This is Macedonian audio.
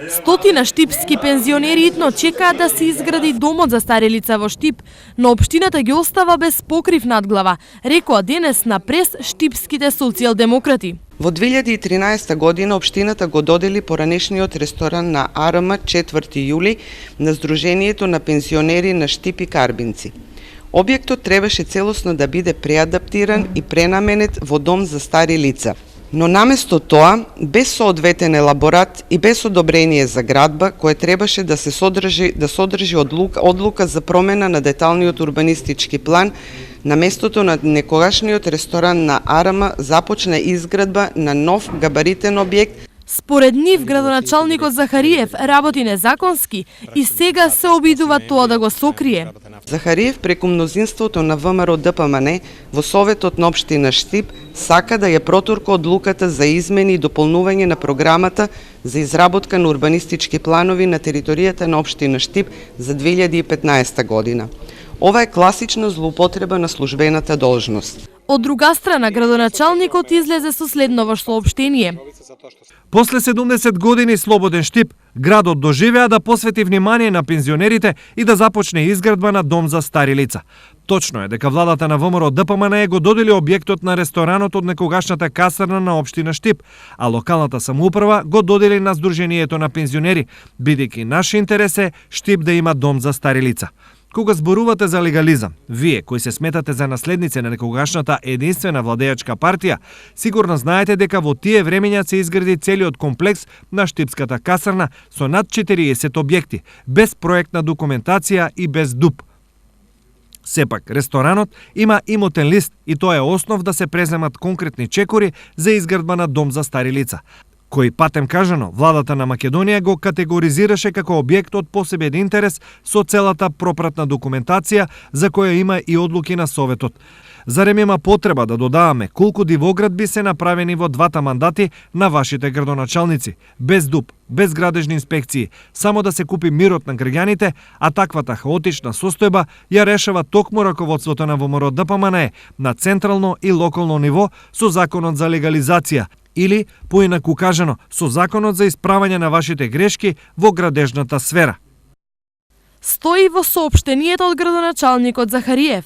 Стотина штипски пензионери итно чекаат да се изгради домот за стари лица во Штип, но општината ги остава без покрив над глава, рекоа денес на прес штипските социјалдемократи. Во 2013 година општината го додели поранешниот ресторан на АРМ 4 јули на Сдруженијето на пензионери на Штип и Карбинци. Објектот требаше целосно да биде преадаптиран и пренаменет во дом за стари лица. Но наместо тоа, без соодветен елаборат и без одобрение за градба, кое требаше да се содржи одлука за промена на деталниот урбанистички план, на местото на некогашниот ресторан на АРМ започна изградба на нов габаритен објект. Според нив, градоначалникот Захариев работи незаконски и сега се обидува тоа да го сокрие. Захариев преку мнозинството на ВМРО ДПМН во Советот на општина Штип сака да ја протурка одлуката за измени и дополнување на програмата за изработка на урбанистички планови на територијата на општина Штип за 2015 година. Ова е класична злоупотреба на службената должност. Од друга страна, градоначалникот излезе со следново соопштение. После 70 години слободен Штип, градот доживеа да посвети внимание на пензионерите и да започне изградба на дом за стари лица. Точно е дека владата на ВМРО ДПМН го додели објектот на ресторанот од некогашната касарна на општина Штип, а локалната самоуправа го додели на Сдруженијето на пензионери, бидејќи наш интерес е Штип да има дом за стари лица. Кога зборувате за легализам, вие кои се сметате за наследници на некогашната единствена владеачка партија, сигурно знаете дека во тие времења се изгради целиот комплекс на Штипската касарна со над 40 објекти, без проектна документација и без ДУП. Сепак, ресторанот има имотен лист и тоа е основ да се преземат конкретни чекори за изградба на дом за стари лица, кој патем кажано, владата на Македонија го категоризираше како објект од посебен интерес со целата пропратна документација за која има и одлуки на Советот. Зарем има потреба да додаваме колку дивоградби се направени во двата мандати на вашите градоначалници, без ДУП, без градежни инспекции, само да се купи мирот на граѓаните, а таквата хаотична состојба ја решава токму раководството на ВМРО ДПМН на централно и локално ниво со законот за легализација, или, поинаку кажано, со законот за исправање на вашите грешки во градежната сфера. Стои во соопштенијето од градоначалникот Захариев.